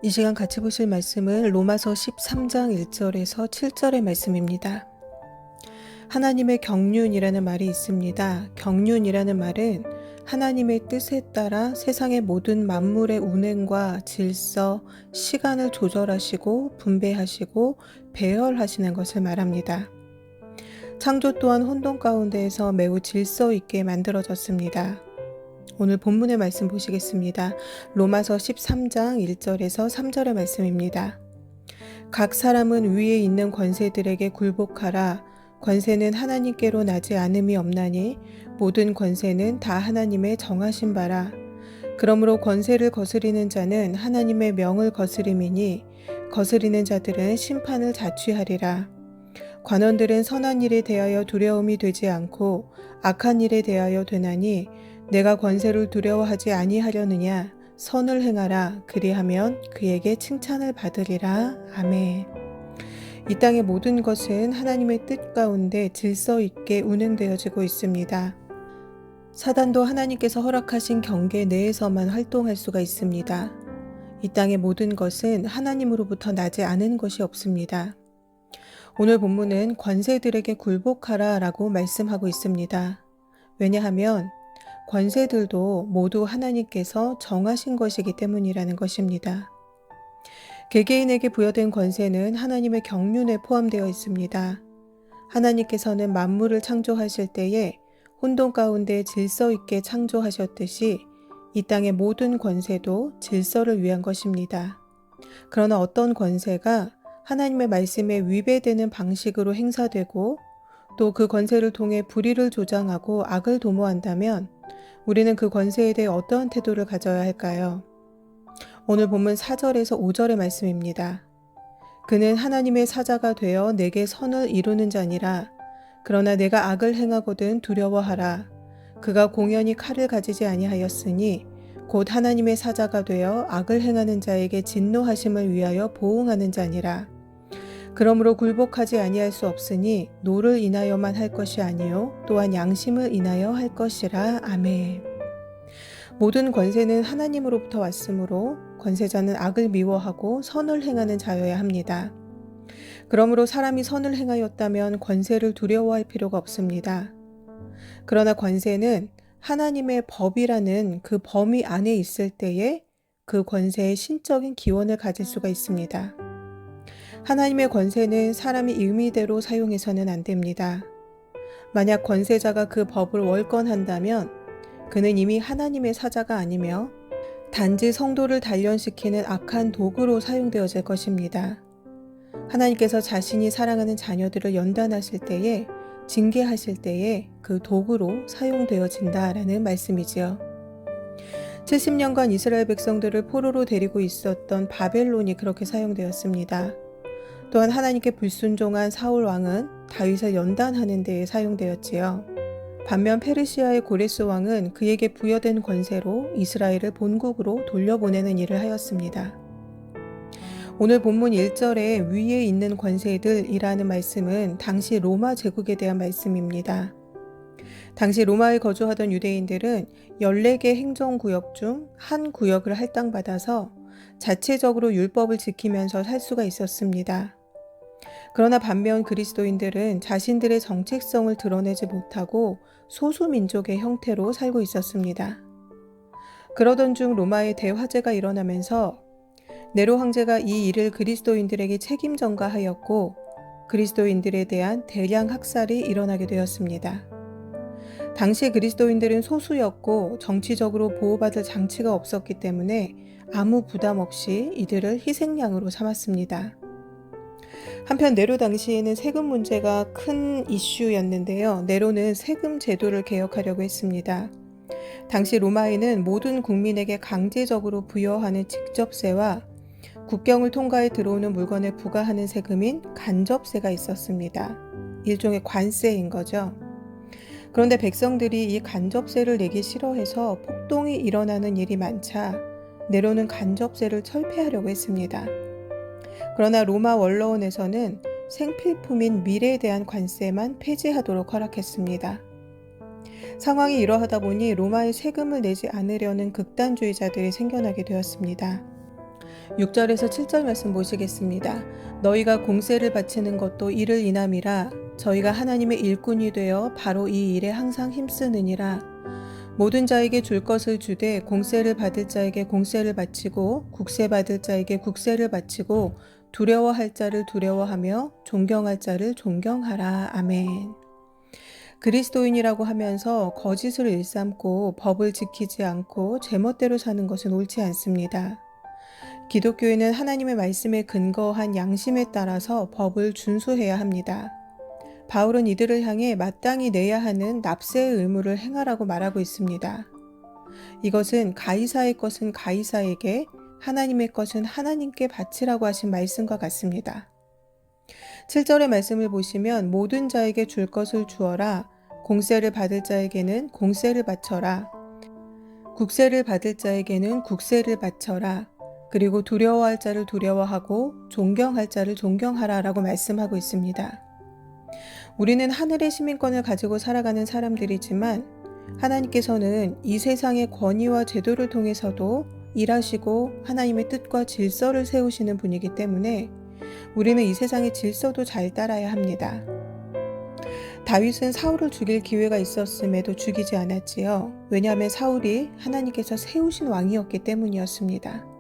이 시간 같이 보실 말씀은 로마서 13장 1절에서 7절의 말씀입니다. 하나님의 경륜이라는 말이 있습니다. 경륜이라는 말은 하나님의 뜻에 따라 세상의 모든 만물의 운행과 질서, 시간을 조절하시고 분배하시고 배열하시는 것을 말합니다. 창조 또한 혼돈 가운데에서 매우 질서 있게 만들어졌습니다. 오늘 본문의 말씀 보시겠습니다. 로마서 13장 1절에서 3절의 말씀입니다. 각 사람은 위에 있는 권세들에게 굴복하라. 권세는 하나님께로 나지 않음이 없나니 모든 권세는 다 하나님의 정하신 바라. 그러므로 권세를 거스리는 자는 하나님의 명을 거스림이니 거스리는 자들은 심판을 자취하리라. 관원들은 선한 일에 대하여 두려움이 되지 않고 악한 일에 대하여 되나니 내가 권세를 두려워하지 아니하려느냐. 선을 행하라. 그리하면 그에게 칭찬을 받으리라. 아멘. 이 땅의 모든 것은 하나님의 뜻 가운데 질서 있게 운행되어지고 있습니다. 사단도 하나님께서 허락하신 경계 내에서만 활동할 수가 있습니다. 이 땅의 모든 것은 하나님으로부터 나지 않은 것이 없습니다. 오늘 본문은 권세들에게 굴복하라 라고 말씀하고 있습니다. 왜냐하면 권세들도 모두 하나님께서 정하신 것이기 때문이라는 것입니다. 개개인에게 부여된 권세는 하나님의 경륜에 포함되어 있습니다. 하나님께서는 만물을 창조하실 때에 혼돈 가운데 질서 있게 창조하셨듯이 이 땅의 모든 권세도 질서를 위한 것입니다. 그러나 어떤 권세가 하나님의 말씀에 위배되는 방식으로 행사되고 또 그 권세를 통해 불의를 조장하고 악을 도모한다면 우리는 그 권세에 대해 어떠한 태도를 가져야 할까요? 오늘 본문 4절에서 5절의 말씀입니다. 그는 하나님의 사자가 되어 내게 선을 이루는 자니라. 그러나 내가 악을 행하거든 두려워하라. 그가 공연히 칼을 가지지 아니하였으니 곧 하나님의 사자가 되어 악을 행하는 자에게 진노하심을 위하여 보응하는 자니라. 그러므로 굴복하지 아니할 수 없으니 노를 인하여만 할 것이 아니요 또한 양심을 인하여 할 것이라. 아멘. 모든 권세는 하나님으로부터 왔으므로 권세자는 악을 미워하고 선을 행하는 자여야 합니다. 그러므로 사람이 선을 행하였다면 권세를 두려워할 필요가 없습니다. 그러나 권세는 하나님의 법이라는 그 범위 안에 있을 때에 그 권세의 신적인 기원을 가질 수가 있습니다. 하나님의 권세는 사람이 임의대로 사용해서는 안 됩니다. 만약 권세자가 그 법을 월권한다면 그는 이미 하나님의 사자가 아니며 단지 성도를 단련시키는 악한 도구로 사용되어질 것입니다. 하나님께서 자신이 사랑하는 자녀들을 연단하실 때에 징계하실 때에 그 도구로 사용되어진다라는 말씀이지요. 70년간 이스라엘 백성들을 포로로 데리고 있었던 바벨론이 그렇게 사용되었습니다. 또한 하나님께 불순종한 사울 왕은 다윗을 연단하는 데에 사용되었지요. 반면 페르시아의 고레스 왕은 그에게 부여된 권세로 이스라엘을 본국으로 돌려보내는 일을 하였습니다. 오늘 본문 1절에 위에 있는 권세들이라는 말씀은 당시 로마 제국에 대한 말씀입니다. 당시 로마에 거주하던 유대인들은 14개 행정구역 중 한 구역을 할당받아서 자체적으로 율법을 지키면서 살 수가 있었습니다. 그러나 반면 그리스도인들은 자신들의 정체성을 드러내지 못하고 소수민족의 형태로 살고 있었습니다. 그러던 중 로마에 대화재가 일어나면서 네로 황제가 이 일을 그리스도인들에게 책임 전가하였고 그리스도인들에 대한 대량 학살이 일어나게 되었습니다. 당시 그리스도인들은 소수였고 정치적으로 보호받을 장치가 없었기 때문에 아무 부담 없이 이들을 희생양으로 삼았습니다. 한편 네로 당시에는 세금 문제가 큰 이슈였는데요. 네로는 세금 제도를 개혁하려고 했습니다. 당시 로마에는 모든 국민에게 강제적으로 부여하는 직접세와 국경을 통과해 들어오는 물건에 부과하는 세금인 간접세가 있었습니다. 일종의 관세인 거죠. 그런데 백성들이 이 간접세를 내기 싫어해서 폭동이 일어나는 일이 많자 네로는 간접세를 철폐하려고 했습니다. 그러나 로마 원로원에서는 생필품인 밀에 대한 관세만 폐지하도록 허락했습니다. 상황이 이러하다 보니 로마에 세금을 내지 않으려는 극단주의자들이 생겨나게 되었습니다. 6절에서 7절 말씀 보시겠습니다. 너희가 공세를 바치는 것도 이를 인함이라. 저희가 하나님의 일꾼이 되어 바로 이 일에 항상 힘쓰느니라. 모든 자에게 줄 것을 주되 공세를 받을 자에게 공세를 바치고 국세 받을 자에게 국세를 바치고 두려워할 자를 두려워하며 존경할 자를 존경하라. 아멘. 그리스도인이라고 하면서 거짓을 일삼고 법을 지키지 않고 제멋대로 사는 것은 옳지 않습니다. 기독교인은 하나님의 말씀에 근거한 양심에 따라서 법을 준수해야 합니다. 바울은 이들을 향해 마땅히 내야 하는 납세의 의무를 행하라고 말하고 있습니다. 이것은 가이사의 것은 가이사에게, 하나님의 것은 하나님께 바치라고 하신 말씀과 같습니다. 7절의 말씀을 보시면 모든 자에게 줄 것을 주어라. 공세를 받을 자에게는 공세를 바쳐라. 국세를 받을 자에게는 국세를 바쳐라. 그리고 두려워할 자를 두려워하고 존경할 자를 존경하라 라고 말씀하고 있습니다. 우리는 하늘의 시민권을 가지고 살아가는 사람들이지만 하나님께서는 이 세상의 권위와 제도를 통해서도 일하시고 하나님의 뜻과 질서를 세우시는 분이기 때문에 우리는 이 세상의 질서도 잘 따라야 합니다. 다윗은 사울을 죽일 기회가 있었음에도 죽이지 않았지요. 왜냐하면 사울이 하나님께서 세우신 왕이었기 때문이었습니다.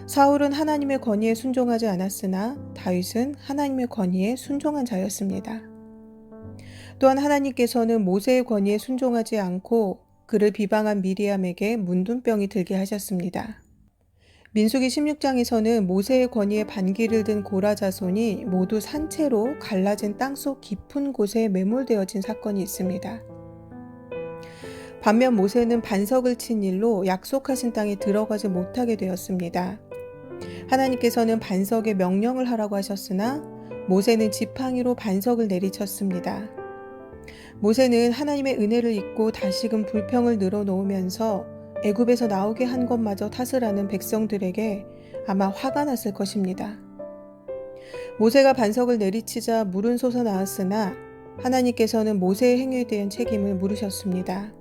사울은 하나님의 권위에 순종하지 않았으나 다윗은 하나님의 권위에 순종한 자였습니다. 또한 하나님께서는 모세의 권위에 순종하지 않고 그를 비방한 미리암에게 문둥병이 들게 하셨습니다. 민수기 16장에서는 모세의 권위에 반기를 든 고라 자손이 모두 산채로 갈라진 땅속 깊은 곳에 매몰되어진 사건이 있습니다. 반면 모세는 반석을 친 일로 약속하신 땅에 들어가지 못하게 되었습니다. 하나님께서는 반석에 명령을 하라고 하셨으나 모세는 지팡이로 반석을 내리쳤습니다. 모세는 하나님의 은혜를 잊고 다시금 불평을 늘어놓으면서 애굽에서 나오게 한 것마저 탓을 하는 백성들에게 아마 화가 났을 것입니다. 모세가 반석을 내리치자 물은 솟아나왔으나 하나님께서는 모세의 행위에 대한 책임을 물으셨습니다.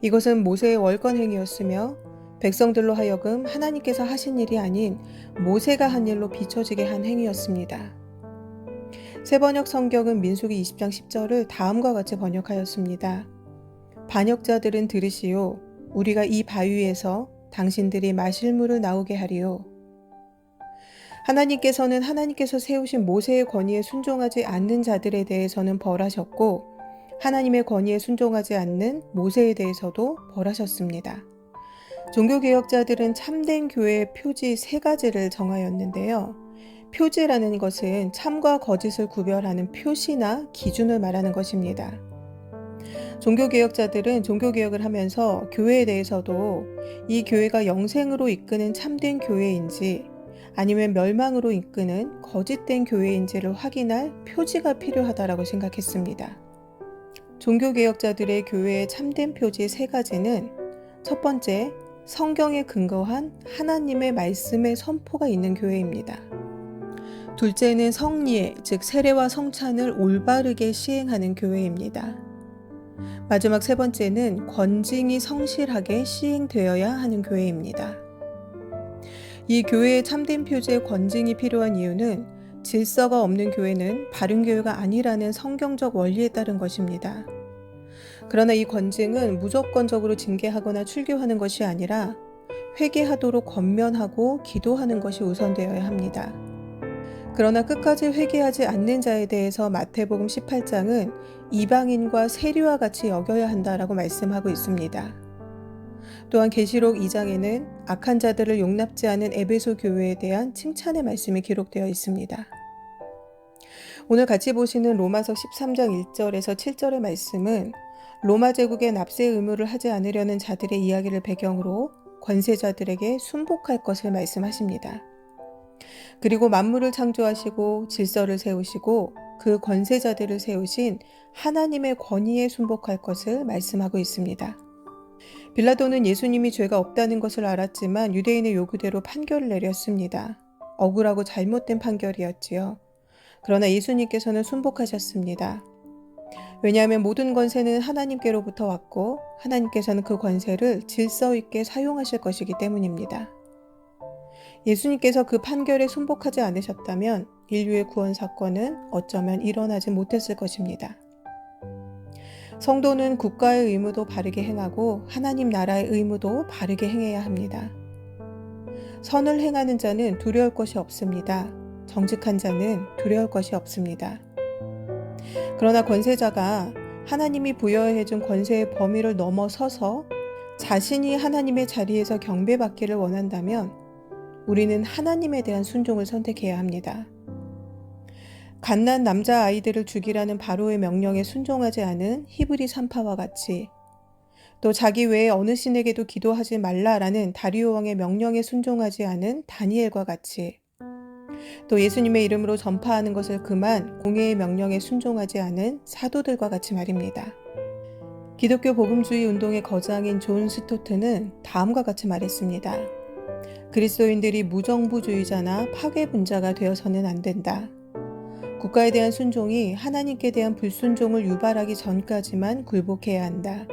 이것은 모세의 월권 행위였으며 백성들로 하여금 하나님께서 하신 일이 아닌 모세가 한 일로 비춰지게 한 행위였습니다. 새번역 성경은 민수기 20장 10절을 다음과 같이 번역하였습니다. 반역자들은 들으시오. 우리가 이 바위에서 당신들이 마실 물을 나오게 하리오. 하나님께서는 하나님께서 세우신 모세의 권위에 순종하지 않는 자들에 대해서는 벌하셨고 하나님의 권위에 순종하지 않는 모세에 대해서도 벌하셨습니다. 종교개혁자들은 참된 교회의 표지 3가지를 정하였는데요. 표지라는 것은 참과 거짓을 구별하는 표시나 기준을 말하는 것입니다. 종교개혁자들은 종교개혁을 하면서 교회에 대해서도 이 교회가 영생으로 이끄는 참된 교회인지 아니면 멸망으로 이끄는 거짓된 교회인지를 확인할 표지가 필요하다고 생각했습니다. 종교개혁자들의 교회의 참된 표지 3가지는 첫 번째, 성경에 근거한 하나님의 말씀의 선포가 있는 교회입니다. 둘째는 성례, 즉 세례와 성찬을 올바르게 시행하는 교회입니다. 마지막 3번째는 권징이 성실하게 시행되어야 하는 교회입니다. 이 교회의 참된 표지의 권징이 필요한 이유는 질서가 없는 교회는 바른 교회가 아니라는 성경적 원리에 따른 것입니다. 그러나 이 권징은 무조건적으로 징계하거나 출교하는 것이 아니라 회개하도록 권면하고 기도하는 것이 우선되어야 합니다. 그러나 끝까지 회개하지 않는 자에 대해서 마태복음 18장은 이방인과 세리와 같이 여겨야 한다라고 말씀하고 있습니다. 또한 계시록 2장에는 악한 자들을 용납지 않은 에베소 교회에 대한 칭찬의 말씀이 기록되어 있습니다. 오늘 같이 보시는 로마서 13장 1절에서 7절의 말씀은 로마 제국의 납세 의무를 하지 않으려는 자들의 이야기를 배경으로 권세자들에게 순복할 것을 말씀하십니다. 그리고 만물을 창조하시고 질서를 세우시고 그 권세자들을 세우신 하나님의 권위에 순복할 것을 말씀하고 있습니다. 빌라도는 예수님이 죄가 없다는 것을 알았지만 유대인의 요구대로 판결을 내렸습니다. 억울하고 잘못된 판결이었지요. 그러나 예수님께서는 순복하셨습니다. 왜냐하면 모든 권세는 하나님께로부터 왔고 하나님께서는 그 권세를 질서 있게 사용하실 것이기 때문입니다. 예수님께서 그 판결에 순복하지 않으셨다면 인류의 구원 사건은 어쩌면 일어나지 못했을 것입니다. 성도는 국가의 의무도 바르게 행하고 하나님 나라의 의무도 바르게 행해야 합니다. 선을 행하는 자는 두려울 것이 없습니다. 정직한 자는 두려울 것이 없습니다. 그러나 권세자가 하나님이 부여해준 권세의 범위를 넘어서서 자신이 하나님의 자리에서 경배받기를 원한다면 우리는 하나님에 대한 순종을 선택해야 합니다. 갓난 남자 아이들을 죽이라는 바로의 명령에 순종하지 않은 히브리 산파와 같이, 또 자기 외에 어느 신에게도 기도하지 말라라는 다리오 왕의 명령에 순종하지 않은 다니엘과 같이, 또 예수님의 이름으로 전파하는 것을 금한 공회의 명령에 순종하지 않은 사도들과 같이 말입니다. 기독교 복음주의 운동의 거장인 존 스토트는 다음과 같이 말했습니다. 그리스도인들이 무정부주의자나 파괴분자가 되어서는 안 된다. 국가에 대한 순종이 하나님께 대한 불순종을 유발하기 전까지만 굴복해야 한다.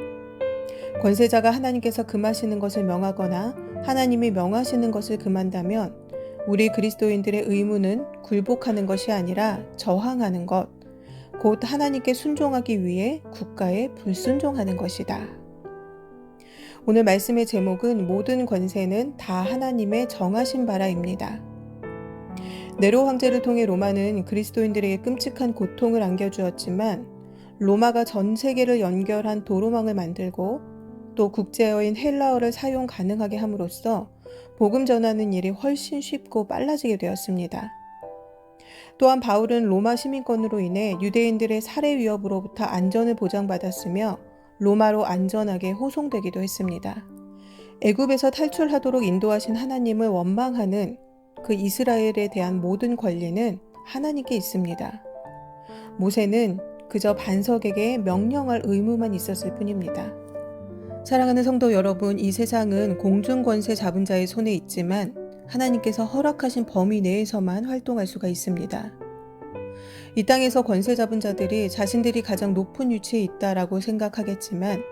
권세자가 하나님께서 금하시는 것을 명하거나 하나님이 명하시는 것을 금한다면 우리 그리스도인들의 의무는 굴복하는 것이 아니라 저항하는 것, 곧 하나님께 순종하기 위해 국가에 불순종하는 것이다. 오늘 말씀의 제목은 모든 권세는 다 하나님의 정하신 바라입니다. 네로 황제를 통해 로마는 그리스도인들에게 끔찍한 고통을 안겨주었지만 로마가 전 세계를 연결한 도로망을 만들고 또 국제어인 헬라어를 사용 가능하게 함으로써 복음 전하는 일이 훨씬 쉽고 빨라지게 되었습니다. 또한 바울은 로마 시민권으로 인해 유대인들의 살해 위협으로부터 안전을 보장받았으며 로마로 안전하게 호송되기도 했습니다. 애굽에서 탈출하도록 인도하신 하나님을 원망하는 그 이스라엘에 대한 모든 권리는 하나님께 있습니다. 모세는 그저 반석에게 명령할 의무만 있었을 뿐입니다. 사랑하는 성도 여러분, 이 세상은 공중권세 잡은 자의 손에 있지만 하나님께서 허락하신 범위 내에서만 활동할 수가 있습니다. 이 땅에서 권세 잡은 자들이 자신들이 가장 높은 위치에 있다라고 생각하겠지만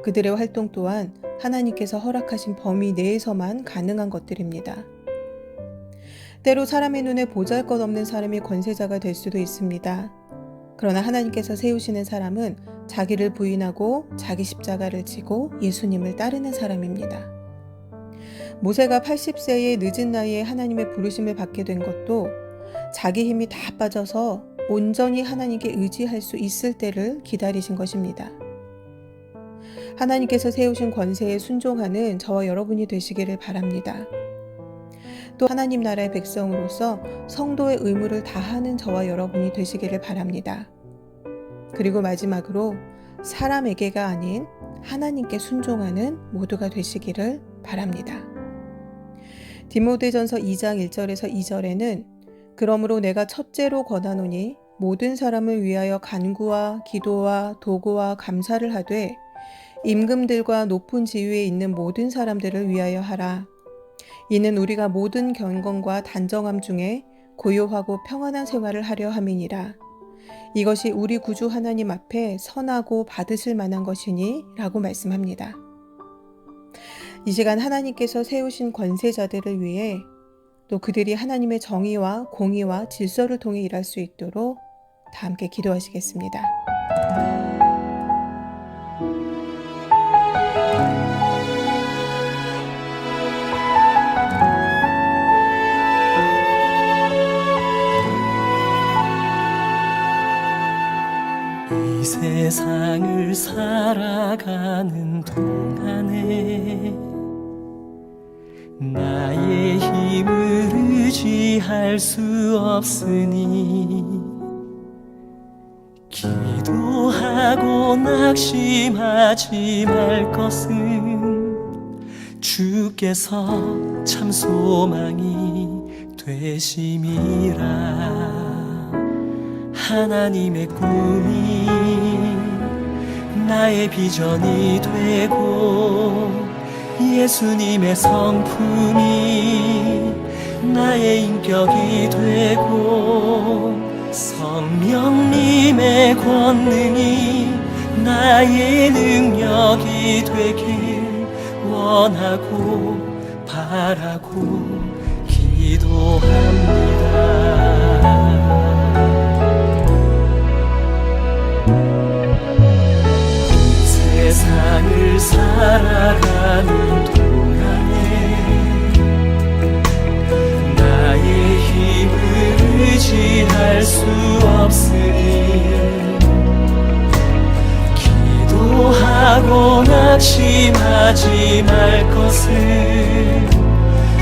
그들의 활동 또한 하나님께서 허락하신 범위 내에서만 가능한 것들입니다. 때로 사람의 눈에 보잘것없는 사람이 권세자가 될 수도 있습니다. 그러나 하나님께서 세우시는 사람은 자기를 부인하고 자기 십자가를 지고 예수님을 따르는 사람입니다. 모세가 80세의 늦은 나이에 하나님의 부르심을 받게 된 것도 자기 힘이 다 빠져서 온전히 하나님께 의지할 수 있을 때를 기다리신 것입니다. 하나님께서 세우신 권세에 순종하는 저와 여러분이 되시기를 바랍니다. 또 하나님 나라의 백성으로서 성도의 의무를 다하는 저와 여러분이 되시기를 바랍니다. 그리고 마지막으로 사람에게가 아닌 하나님께 순종하는 모두가 되시기를 바랍니다. 디모데전서 2장 1절에서 2절에는 그러므로 내가 첫째로 권하노니 모든 사람을 위하여 간구와 기도와 도구와 감사를 하되 임금들과 높은 지위에 있는 모든 사람들을 위하여 하라. 이는 우리가 모든 경건과 단정함 중에 고요하고 평안한 생활을 하려 함이니라. 이것이 우리 구주 하나님 앞에 선하고 받으실 만한 것이니 라고 말씀합니다. 이 시간 하나님께서 세우신 권세자들을 위해 또 그들이 하나님의 정의와 공의와 질서를 통해 일할 수 있도록 다 함께 기도하시겠습니다. 이 세상을 살아가는 동안에 나의 힘을 의지할 수 없으니 기도하고 낙심하지 말 것은 주께서 참 소망이 되심이라. 하나님의 꿈이 나의 비전이 되고 예수님의 성품이 나의 인격이 되고 성령님의 권능이 나의 능력이 되길 원하고 바라고 할 수 없으니 기도하고 낙심하지 말 것을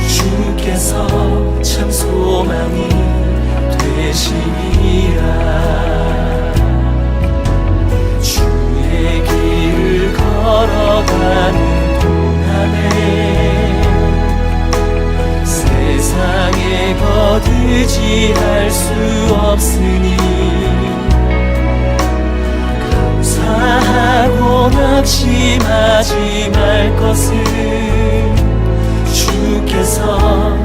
주께서 참 소망이 되시니라. 주의 길을 걸어가는 동안에 세상에 거두지할 수 없으니 감사하고 낙심하지 말 것을 주께서